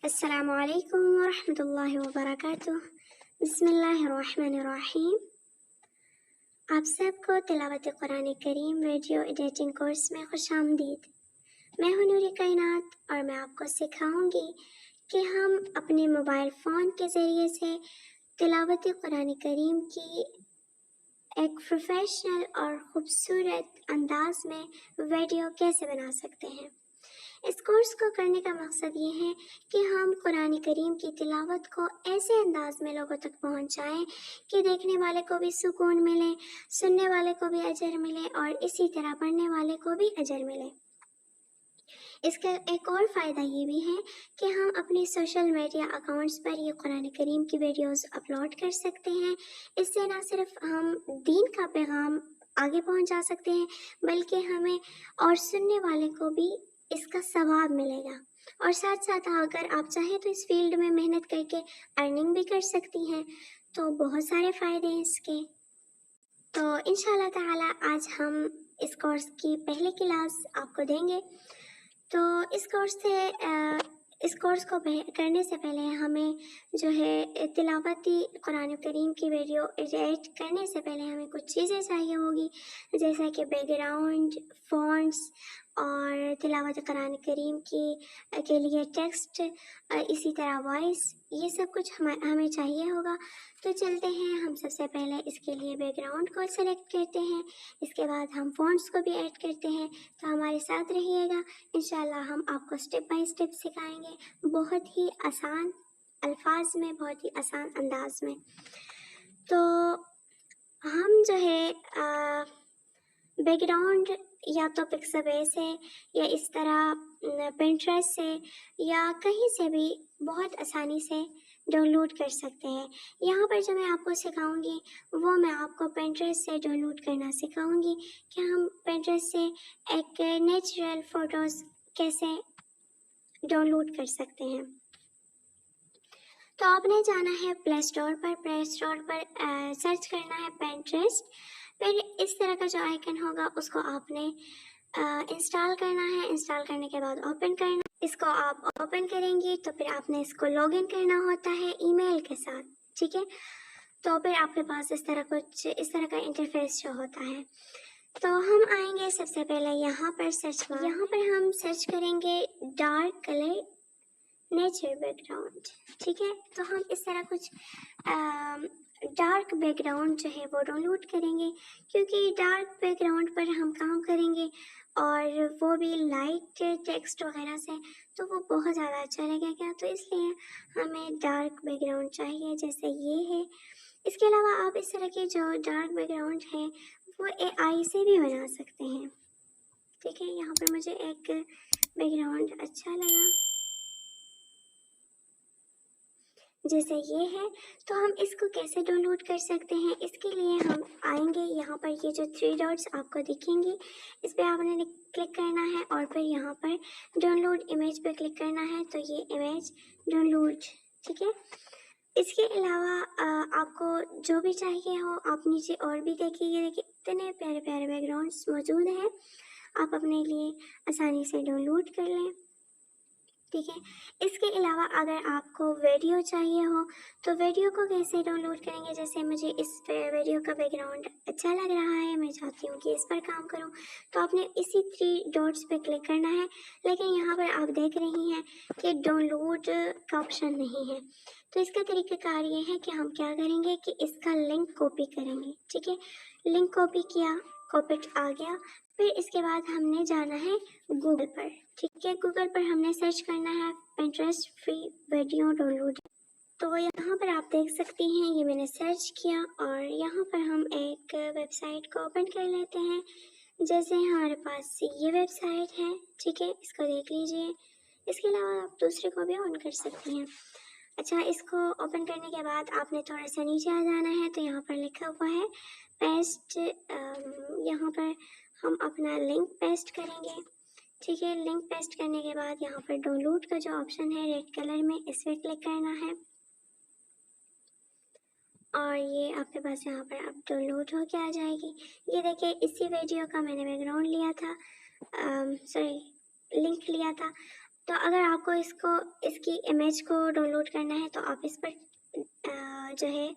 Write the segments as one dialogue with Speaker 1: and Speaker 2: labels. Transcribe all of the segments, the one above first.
Speaker 1: अस्सलामु अलैकुम वरहमतुल्लाहि वबरकातुह। बिस्मिल्लाहिर्रहमानिर्रहीम। आप सबको तिलावत कुरान करीम वीडियो एडिटिंग कोर्स में खुशामदीद। मैं हूँ नूरी कायनात और मैं आपको सिखाऊंगी कि हम अपने मोबाइल फ़ोन के ज़रिए से तिलावत कुरान करीम की एक प्रोफेशनल और ख़ूबसूरत अंदाज में वीडियो कैसे बना सकते हैं। इस कोर्स को करने का मकसद ये है कि हम कुरान करीम की तिलावत को ऐसे अंदाज में लोगों तक पहुंचाएं कि देखने वाले को भी सुकून मिले, सुनने वाले को भी अजर मिले और इसी तरह पढ़ने वाले को भी अजर मिले। इसका एक और फ़ायदा ये भी है कि हम अपने सोशल मीडिया अकाउंट्स पर ये कुरान करीम की वीडियोस अपलोड कर सकते हैं। इससे ना सिर्फ हम दीन का पैगाम आगे पहुंचा सकते हैं बल्कि हमें और सुनने वाले को भी इसका सवाब मिलेगा। और साथ साथ अगर आप चाहें तो इस फील्ड में मेहनत करके अर्निंग भी कर सकती हैं। तो बहुत सारे फ़ायदे हैं इसके। तो इंशाल्लाह ताला आज हम इस कोर्स की पहली क्लास आपको देंगे। तो इस कोर्स को करने से पहले हमें जो है तिलावती कुरान करीम की वीडियो एडिट करने से पहले हमें कुछ चीज़ें चाहिए होगी, जैसा कि बैकग्राउंड, फ़ॉन्ट्स और तिलावत कुरान करीम के लिए टेक्स्ट, इसी तरह वॉइस, ये सब कुछ हमें चाहिए होगा। तो चलते हैं, हम सबसे पहले इसके लिए बैकग्राउंड को सेलेक्ट करते हैं, इसके बाद हम फ़ॉन्ट्स को भी ऐड करते हैं। तो हमारे साथ रहिएगा, इंशाल्लाह हम आपको स्टेप बाय स्टेप सिखाएंगे, बहुत ही आसान अल्फाज में, बहुत ही आसान अंदाज में। तो हम जो है बैकग्राउंड या तो पिक्साबे से या इस तरह पिंटरेस्ट से या कहीं से भी बहुत आसानी से डाउनलोड कर सकते हैं। यहाँ पर जो मैं आपको सिखाऊंगी वो मैं आपको पिंटरेस्ट से डाउनलोड करना सिखाऊंगी कि हम पिंटरेस्ट से एक नेचुरल फ़ोटोज़ कैसे डाउनलोड कर सकते हैं। तो आपने जाना है प्ले स्टोर पर सर्च करना है पिंटरेस्ट। फिर इस तरह का जो आइकन होगा उसको आपने इंस्टॉल करना है। इंस्टॉल करने के बाद ओपन करना। इसको आप ओपन करेंगी तो फिर आपने इसको लॉगिन करना होता है ईमेल के साथ, ठीक है। तो फिर आपके पास इस तरह का इंटरफेस जो होता है। तो हम आएंगे सबसे पहले यहाँ पर हम सर्च करेंगे डार्क कलर नेचर बैकग्राउंड, ठीक है। तो हम इस तरह कुछ डार्क बैकग्राउंड जो है वो डाउनलोड करेंगे, क्योंकि डार्क बैकग्राउंड पर हम काम करेंगे और वो भी लाइट टेक्स्ट वगैरह से, तो वो बहुत ज़्यादा अच्छा लगेगा। तो इसलिए हमें डार्क बैकग्राउंड चाहिए, जैसे ये है। इसके अलावा आप इस तरह के जो डार्क बैकग्राउंड है वो AI से भी बना सकते हैं, ठीक है। यहाँ पर मुझे एक बैकग्राउंड अच्छा लगा, जैसे ये है। तो हम इसको कैसे डाउनलोड कर सकते हैं, इसके लिए हम आएंगे यहाँ पर, ये जो 3 डॉट्स आपको दिखेंगी इस पर आपने क्लिक करना है और फिर यहाँ पर डाउनलोड इमेज पे क्लिक करना है। तो ये इमेज डाउनलोड, ठीक है। इसके अलावा आपको जो भी चाहिए हो आप नीचे और भी देखिए, देखिए इतने प्यारे प्यारे बैकग्राउंड्स मौजूद हैं, आप अपने लिए आसानी से डाउनलोड कर लें, ठीक है। इसके अलावा अगर आपको वीडियो चाहिए हो तो वीडियो को कैसे डाउनलोड करेंगे, जैसे मुझे इस वीडियो का बैकग्राउंड अच्छा लग रहा है, मैं चाहती हूँ कि इस पर काम करूँ, तो आपने इसी 3 डॉट्स पे क्लिक करना है। लेकिन यहाँ पर आप देख रही हैं कि डाउनलोड का ऑप्शन नहीं है। तो इसका तरीक़ाकार ये है कि हम क्या करेंगे कि इसका लिंक कॉपी करेंगे, ठीक है। लिंक कॉपी किया, कॉपीड आ गया। फिर इसके बाद हमने जाना है गूगल पर, ठीक है। गूगल पर हमने सर्च करना है पिंटरेस्ट फ्री वीडियो डाउनलोड। तो यहाँ पर आप देख सकती हैं ये मैंने सर्च किया और यहाँ पर हम एक वेबसाइट को ओपन कर लेते हैं। जैसे हमारे पास ये वेबसाइट है, ठीक है, इसको देख लीजिए। इसके अलावा आप दूसरे को भी ऑन कर सकती हैं। अच्छा, इसको ओपन करने के बाद आपने थोड़ा सा नीचे आ जाना है, तो यहाँ पर लिखा हुआ है पेस्ट। यहाँ पर हम अपना लिंक पेस्ट करेंगे, ठीक है। लिंक पेस्ट करने के बाद यहाँ पर डाउनलोड का जो ऑप्शन है रेड कलर में, इस पर क्लिक करना है और ये आपके पास यहाँ पर अब डाउनलोड हो के आ जाएगी। ये देखिए, इसी वीडियो का मैंने बैकग्राउंड लिया था, लिंक लिया था تو اگر آپ کو اس کی امیج کو ڈاؤن لوڈ کرنا ہے تو آپ اس پر جو ہے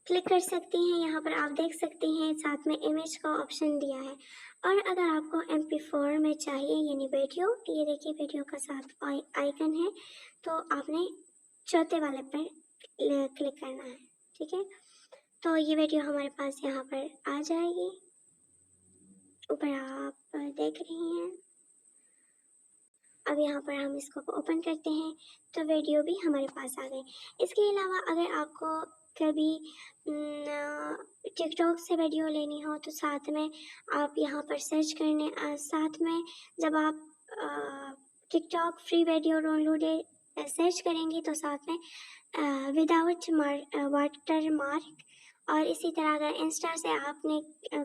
Speaker 1: کلک کر سکتی ہیں. یہاں پر آپ دیکھ سکتی ہیں ساتھ میں امیج کا آپشن دیا ہے. اور اگر آپ کو MP4 میں چاہیے یعنی ویڈیو، یہ دیکھیے ویڈیو کا ساتھ آئیکن ہے، تو آپ نے چوتھے والے پر کلک کرنا ہے. ٹھیک ہے، تو یہ ویڈیو ہمارے پاس یہاں پر آ جائے گی. اوپر آپ دیکھ رہی ہیں. اب یہاں پر ہم اس کو اوپن کرتے ہیں تو ویڈیو بھی ہمارے پاس آ گئی. اس کے علاوہ اگر آپ کو کبھی ٹک ٹاک سے ویڈیو لینی ہو تو ساتھ میں آپ یہاں پر سرچ کرنے ساتھ میں جب آپ TikTok free video download search کریں گی تو ساتھ میں وداؤٹ واٹر مارک، اور اسی طرح اگر انسٹا سے آپ نے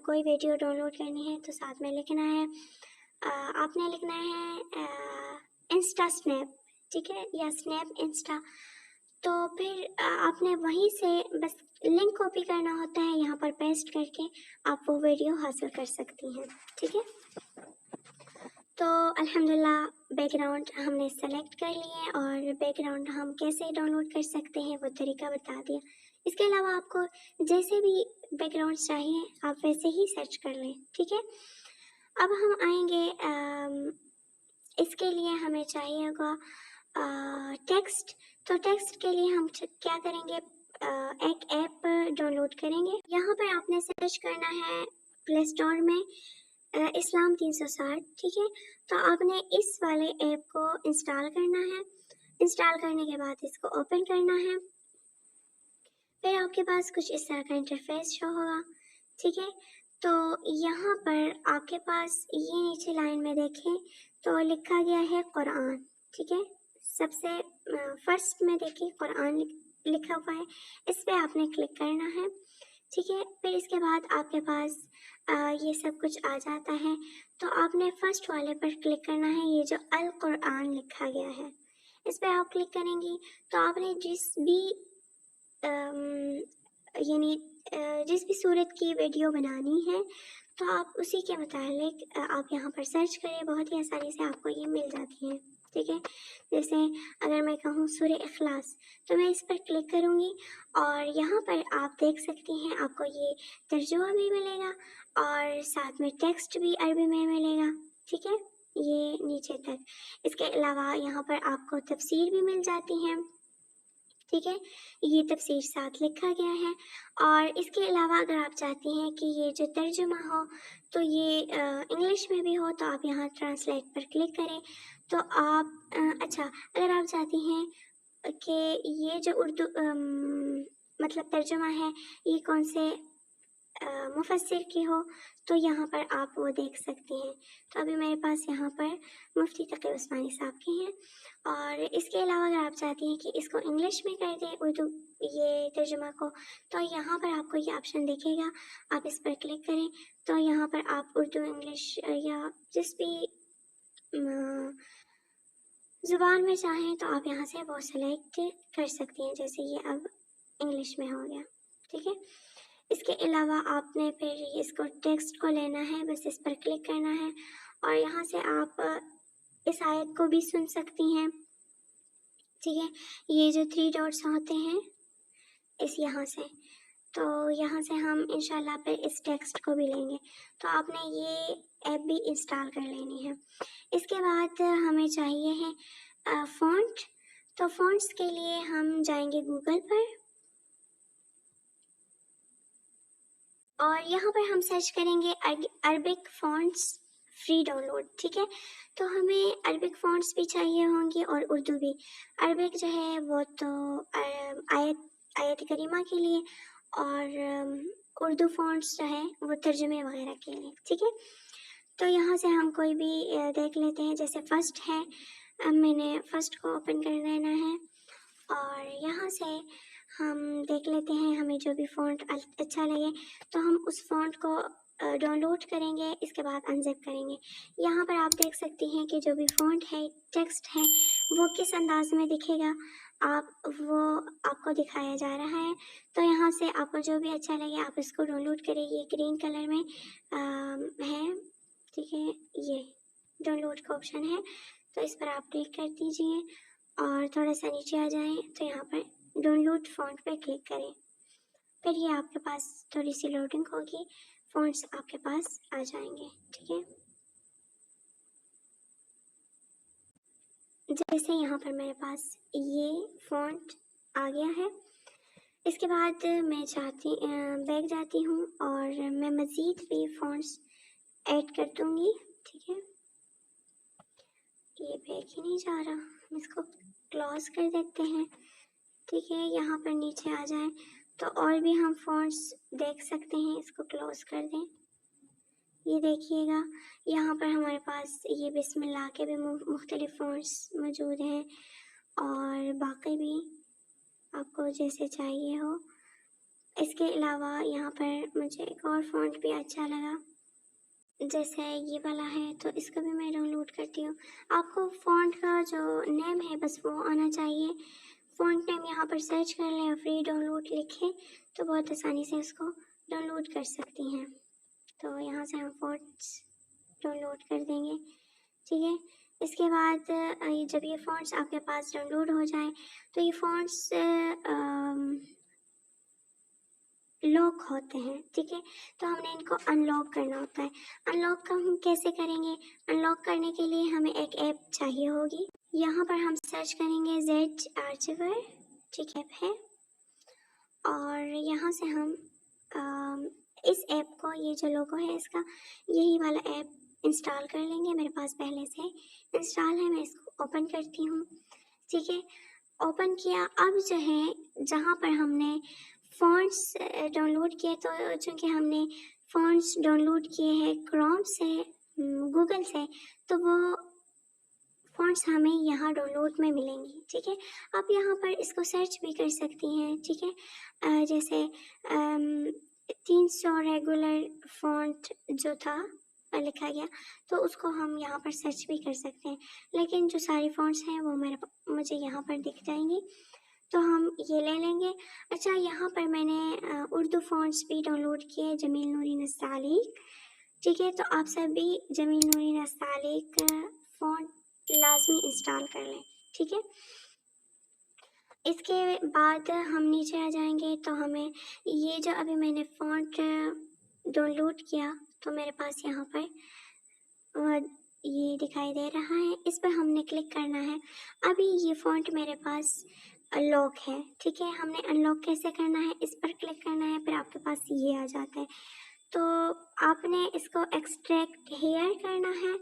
Speaker 1: کوئی ویڈیو ڈاؤن لوڈ کرنی ہے تو ساتھ میں لکھنا ہے آپ نے لکھنا ہے انسٹا سنیپ. ٹھیک ہے، یا سنیپ انسٹا. تو پھر آپ نے وہیں سے بس لنک کاپی کرنا ہوتا ہے، یہاں پر پیسٹ کر کے آپ وہ ویڈیو حاصل کر سکتی ہیں. ٹھیک ہے، تو الحمدللہ بیک گراؤنڈ ہم نے سلیکٹ کر لیے اور بیک گراؤنڈ ہم کیسے ڈاؤن لوڈ کر سکتے ہیں وہ طریقہ بتا دیا. اس کے علاوہ آپ کو جیسے بھی بیک گراؤنڈ چاہیے آپ ویسے ہی سرچ کر لیں. ٹھیک ہے، اب ہم آئیں گے اس کے لیے ہمیں چاہیے ہوگا ٹیکسٹ. تو ٹیکسٹ کے لیے ہم کیا کریں گے، ایک ایپ ڈاؤن لوڈ کریں گے. یہاں پر آپ نے سرچ کرنا ہے پلے اسٹور میں اسلام 360. ٹھیک ہے، تو آپ نے اس والے ایپ کو انسٹال کرنا ہے. انسٹال کرنے کے بعد اس کو اوپن کرنا ہے. پھر آپ کے پاس کچھ اس طرح کا انٹرفیس شو ہوگا. ٹھیک ہے، تو یہاں پر آپ کے پاس یہ نیچے لائن میں دیکھیں تو لکھا گیا ہے قرآن. ٹھیک ہے، سب سے فرسٹ میں دیکھیں قرآن لکھا ہوا ہے، اس پہ آپ نے کلک کرنا ہے. ٹھیک ہے، پھر اس کے بعد آپ کے پاس یہ سب کچھ آ جاتا ہے. تو آپ نے فرسٹ والے پر کلک کرنا ہے، یہ جو القرآن لکھا گیا ہے اس پہ آپ کلک کریں گی. تو آپ نے یعنی جس بھی صورت کی ویڈیو بنانی ہے تو آپ اسی کے متعلق آپ یہاں پر سرچ کریں، بہت ہی آسانی سے آپ کو یہ مل جاتی ہیں. ٹھیک ہے، جیسے اگر میں کہوں سورہ اخلاص تو میں اس پر کلک کروں گی اور یہاں پر آپ دیکھ سکتی ہیں آپ کو یہ ترجمہ بھی ملے گا اور ساتھ میں ٹیکسٹ بھی عربی میں ملے گا. ٹھیک ہے، یہ نیچے تک. اس کے علاوہ یہاں پر آپ کو تفسیر بھی مل جاتی ہیں. ٹھیک ہے، یہ تفسیر ساتھ لکھا گیا ہے. اور اس کے علاوہ اگر آپ چاہتی ہیں کہ یہ جو ترجمہ ہو تو یہ انگلش میں بھی ہو تو آپ یہاں ٹرانسلیٹ پر کلک کریں. تو آپ اچھا اگر آپ چاہتی ہیں کہ یہ جو اردو مطلب ترجمہ ہے یہ کون سے مفسر کی ہو تو یہاں پر آپ وہ دیکھ سکتی ہیں. تو ابھی میرے پاس یہاں پر مفتی تقی عثمانی صاحب کی ہیں. اور اس کے علاوہ اگر آپ چاہتی ہیں کہ اس کو انگلش میں کر دیں اردو یہ ترجمہ کو تو یہاں پر آپ کو یہ آپشن دیکھے گا، آپ اس پر کلک کریں. تو یہاں پر آپ اردو انگلش یا جس بھی زبان میں چاہیں تو آپ یہاں سے وہ سلیکٹ کر سکتی ہیں، جیسے یہ اب انگلش میں ہو گیا. ٹھیک ہے، اس کے علاوہ آپ نے پھر اس کو ٹیکسٹ کو لینا ہے، بس اس پر کلک کرنا ہے اور یہاں سے آپ اس آیت کو بھی سن سکتی ہیں. ٹھیک ہے، یہ جو 3 ڈاٹس ہوتے ہیں اس یہاں سے، تو یہاں سے ہم انشاءاللہ پھر اس ٹیکسٹ کو بھی لیں گے. تو آپ نے یہ ایپ بھی انسٹال کر لینی ہے. اس کے بعد ہمیں چاہیے ہے فونٹ. تو فونٹس کے لیے ہم جائیں گے گوگل پر اور یہاں پر ہم سرچ کریں گے Arabic fonts free download. ٹھیک ہے، تو ہمیں عربک فونٹس بھی چاہیے ہوں گی اور اردو بھی. عربک جو ہے وہ تو آیت کریمہ کے لیے اور اردو فونٹس جو ہے وہ ترجمے وغیرہ کے لیے. ٹھیک ہے، تو یہاں سے ہم کوئی بھی دیکھ لیتے ہیں، جیسے فرسٹ ہے میں نے فرسٹ کو اوپن کر لینا ہے اور یہاں سے ہم دیکھ لیتے ہیں ہمیں جو بھی فونٹ اچھا لگے تو ہم اس فونٹ کو ڈاؤن لوڈ کریں گے. اس کے بعد انزپ کریں گے. یہاں پر آپ دیکھ سکتی ہیں کہ جو بھی فونٹ ہے ٹیکسٹ ہے وہ کس انداز میں دکھے گا، وہ آپ کو دکھایا جا رہا ہے. تو یہاں سے آپ کو جو بھی اچھا لگے آپ اس کو ڈاؤن لوڈ کریں. یہ گرین کلر میں ہے. ٹھیک ہے، یہ डाउन लोड का ऑप्शन है, तो इस पर आप क्लिक कर दीजिए और थोड़ा सा नीचे आ जाएं तो यहाँ पर डाउनलोड फ़ॉन्ट पे क्लिक करें। फिर ये आपके पास थोड़ी सी लोडिंग होगी, फ़ॉन्ट्स आपके पास आ जाएंगे। ठीक है, जैसे यहाँ पर मेरे पास ये फ़ॉन्ट आ गया है। इसके बाद मैं बैक जाती हूँ और मैं मज़ीद भी फ़ॉन्ट्स ऐड कर दूँगी। ठीक है, ये बैक ही नहीं जा रहा, हम इसको क्लोज़ कर देते हैं। ठीक है, यहाँ पर नीचे आ जाएं तो और भी हम फ़ॉन्ट्स देख सकते हैं, इसको क्लोज़ कर दें। ये देखिएगा यहाँ पर हमारे पास ये बिस्मिल्लाह के भी मुख्तलिफ फ़ॉन्ट्स मौजूद हैं और बाकी भी आपको जैसे चाहिए हो। इसके अलावा यहाँ पर मुझे एक और फ़ॉन्ट भी अच्छा लगा, जैसे ये वाला है, तो इसको भी मैं डाउनलोड करती हूँ। आपको फ़ॉन्ट का जो नेम है बस वो आना चाहिए। फ़ॉन्ट नेम यहाँ पर सर्च कर लें, फ्री डाउनलोड लिखें तो बहुत आसानी से इसको डाउनलोड कर सकती हैं। तो यहाँ से हम फ़ॉन्ट्स डाउनलोड कर देंगे। ठीक है, इसके बाद जब ये फ़ॉन्ट्स आपके पास डाउनलोड हो जाए तो ये फ़ॉन्ट्स लॉक होते हैं। ठीक है, तो हमने इनको अनलॉक करना होता है। अनलॉक का हम कैसे करेंगे? अनलॉक करने के लिए हमें एक ऐप चाहिए होगी। यहाँ पर हम सर्च करेंगे जेड आर्चिवर, ठीक ऐप है, और यहाँ से हम इस ऐप को, ये जो लोगो है इसका, यही वाला ऐप इंस्टॉल कर लेंगे। मेरे पास पहले से इंस्टॉल है, मैं इसको ओपन करती हूँ। ठीक है, ओपन किया। अब जो है जहाँ पर हमने फ़ॉन्ट्स डाउनलोड किए, तो चूँकि हमने फ़ॉन्ट्स डाउनलोड किए हैं क्रोम से, गूगल से, तो वो फ़ॉन्ट्स हमें यहाँ डाउनलोड में मिलेंगी। ठीक है, आप यहाँ पर इसको सर्च भी कर सकती हैं। ठीक है, जैसे 300 रेगुलर फ़ॉन्ट जो था लिखा गया, तो उसको हम यहाँ पर सर्च भी कर सकते हैं, लेकिन जो सारी फ़ॉन्ट्स हैं वो मुझे यहाँ पर दिख जाएंगी, तो हम ये ले लेंगे। अच्छा, यहाँ पर मैंने उर्दू फ़ॉन्ट्स भी डाउनलोड किए, जमील नूरी नस्तालिक। ठीक है, तो आप सब भी जमील नूरी नस्तालिक फ़ॉन्ट लाजमी इंस्टॉल कर लें। ठीक है, इसके बाद हम नीचे आ जाएंगे तो हमें ये जो अभी मैंने फ़ॉन्ट डाउनलोड किया, तो मेरे पास यहाँ पर ये दिखाई दे रहा है, इस पर हमने क्लिक करना है। अभी ये फ़ॉन्ट मेरे पास लॉक है। ठीक है, हमने अनलॉक कैसे करना है, इस पर क्लिक करना है, फिर आपके पास ये आ जाता है। तो आपने इसको एक्सट्रैक्ट हेयर करना है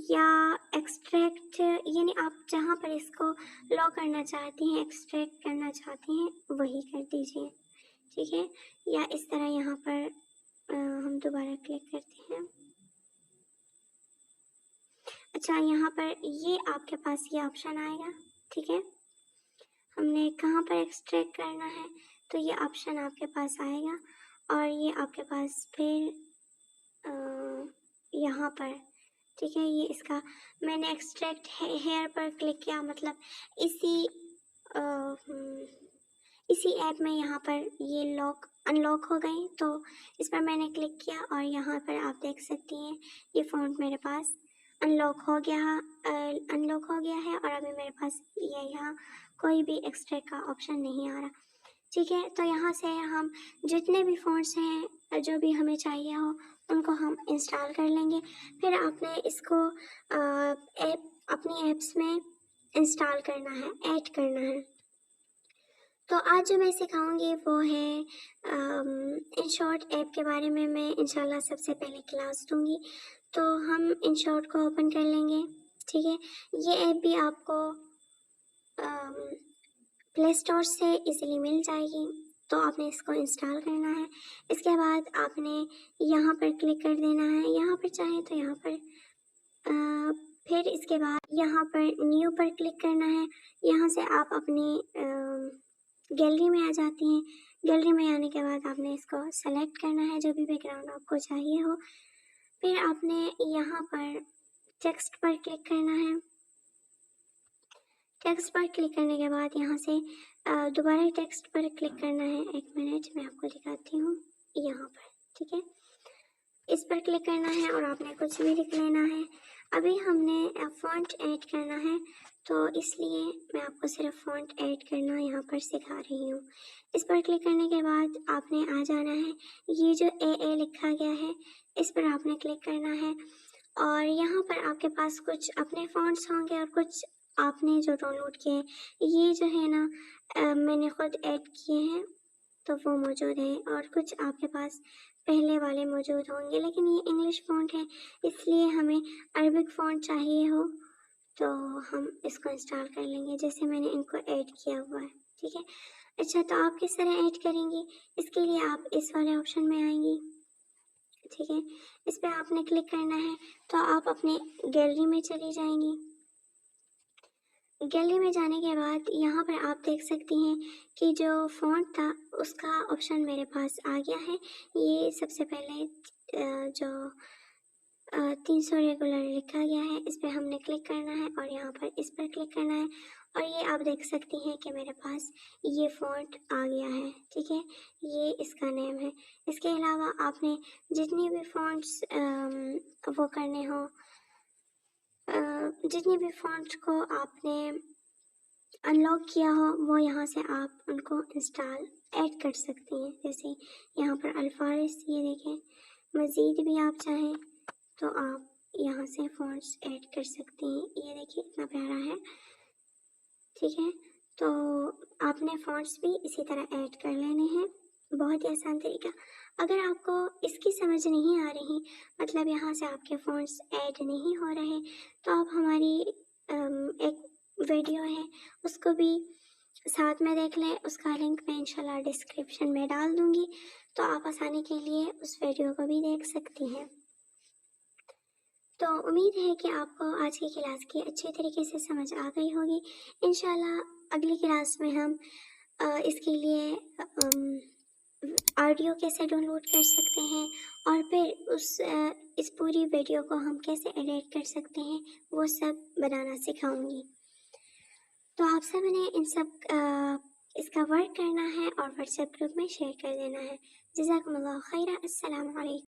Speaker 1: या एक्सट्रैक्ट, यानी आप जहाँ पर इसको लॉक करना चाहती हैं, एक्सट्रैक्ट करना चाहती हैं, वही कर दीजिए। ठीक है, या इस तरह यहाँ पर हम दोबारा क्लिक करते हैं। अच्छा, यहाँ पर ये आपके पास ये ऑप्शन आएगा। ठीक है, हमने कहाँ पर एक्सट्रैक्ट करना है, तो ये ऑप्शन आपके पास आएगा और ये आपके पास फिर यहाँ पर, ठीक है, ये इसका मैंने एक्सट्रैक्ट हेयर पर क्लिक किया, मतलब इसी ऐप में यहाँ पर ये लॉक अनलॉक हो गई, तो इस पर मैंने क्लिक किया और यहाँ पर आप देख सकती हैं ये फ़ॉन्ट मेरे पास अनलॉक हो गया है और अभी मेरे पास ये यहाँ कोई भी एक्सट्रैक्ट का ऑप्शन नहीं आ रहा। ठीक है, तो यहाँ से हम जितने भी फ़ॉन्ट्स हैं जो भी हमें चाहिए हो उनको हम इंस्टॉल कर लेंगे। फिर आपने इसको अपनी ऐप्स में इंस्टॉल करना है, ऐड करना है। तो आज जो मैं सिखाऊंगी वो है इनशॉट ऐप के बारे में। मैं इंशाल्लाह सबसे पहले क्लास दूंगी, तो हम इनशॉट को ओपन कर लेंगे। ठीक है, ये ऐप भी आपको प्ले स्टोर से इजीली मिल जाएगी, तो आपने इसको इंस्टॉल करना है। इसके बाद आपने यहाँ पर क्लिक कर देना है, यहाँ पर चाहे तो यहाँ पर फिर इसके बाद यहाँ पर न्यू पर क्लिक करना है। यहाँ से आप अपनी गैलरी में आ जाती हैं। गैलरी में आने के बाद आपने इसको सेलेक्ट करना है, जो भी बैकग्राउंड आपको चाहिए हो। फिर आपने यहाँ पर टेक्स्ट पर क्लिक करना है। टेक्स्ट पर क्लिक करने के बाद यहाँ से दोबारा टेक्स्ट पर क्लिक करना है। एक मिनट, मैं आपको दिखाती हूँ यहाँ पर। ठीक है, اس پر کلک کرنا ہے اور آپ نے کچھ بھی لکھ لینا ہے۔ ابھی ہم نے فونٹ ایڈ کرنا ہے، تو اس لیے میں آپ کو صرف فونٹ ایڈ کرنا یہاں پر سکھا رہی ہوں۔ اس پر کلک کرنے کے بعد آپ نے آ جانا ہے، یہ جو اے لکھا گیا ہے اس پر آپ نے کلک کرنا ہے، اور یہاں پر آپ کے پاس کچھ اپنے فونٹس ہوں گے اور کچھ آپ نے جو ڈاؤن لوڈ کیے ہیں، یہ جو ہے نا میں نے خود ایڈ کیے ہیں تو وہ موجود ہیں، اور کچھ آپ کے پاس پہلے والے موجود ہوں گے، لیکن یہ انگلش فونٹ ہے اس لیے ہمیں عربک فونٹ چاہیے ہو تو ہم اس کو انسٹال کر لیں گے، جیسے میں نے ان کو ایڈ کیا ہوا ہے، ٹھیک ہے۔ اچھا، تو آپ کس طرح ایڈ کریں گی؟ اس کے لیے آپ اس والے آپشن میں آئیں گی، ٹھیک ہے، اس پہ آپ نے کلک کرنا ہے، تو آپ اپنے گیلری میں چلی جائیں گی۔ گیلری میں جانے کے بعد یہاں پر آپ دیکھ سکتی ہیں کہ جو فونٹ تھا اس کا آپشن میرے پاس آ گیا ہے۔ یہ سب سے پہلے جو 300 ریگولر لکھا گیا ہے اس پہ ہم نے کلک کرنا ہے اور یہاں پر اس پر کلک کرنا ہے، اور یہ آپ دیکھ سکتی ہیں کہ میرے پاس یہ فونٹ آ گیا ہے، ٹھیک ہے، یہ اس کا نیم ہے۔ اس کے علاوہ آپ نے جتنی بھی فونٹس وہ کرنے ہوں، جتنی بھی فونٹس کو آپ نے ان لاک کیا ہو وہ یہاں سے آپ ان کو انسٹال ایڈ کر سکتی ہیں، جیسے یہاں پر الفارس، یہ دیکھیں، مزید بھی آپ چاہیں تو آپ یہاں سے فونٹس ایڈ کر سکتی ہیں، یہ دیکھیں اتنا پیارا ہے، ٹھیک ہے۔ تو آپ نے فونٹس بھی اسی طرح ایڈ کر لینے ہیں، بہت ہی آسان طریقہ۔ اگر آپ کو اس کی سمجھ نہیں آ رہی، مطلب یہاں سے آپ کے فونٹس ایڈ نہیں ہو رہے، تو آپ ہماری ایک ویڈیو ہے اس کو بھی ساتھ میں دیکھ لیں، اس کا لنک میں انشاءاللہ ڈسکرپشن میں ڈال دوں گی، تو آپ آسانی کے لیے اس ویڈیو کو بھی دیکھ سکتی ہیں۔ تو امید ہے کہ آپ کو آج کی کلاس کی اچھی طریقے سے سمجھ آ گئی ہوگی۔ انشاءاللہ اگلی کلاس میں ہم اس کے لیے آڈیو کیسے ڈاؤن لوڈ کر سکتے ہیں، اور پھر اس پوری ویڈیو کو ہم کیسے ایڈیٹ کر سکتے ہیں وہ سب بنانا سکھاؤں گی۔ تو آپ سب نے ان سب اس کا ورک کرنا ہے اور واٹس ایپ گروپ میں شیئر کر دینا ہے۔ جزاکم اللہ خیرہ، السلام علیکم۔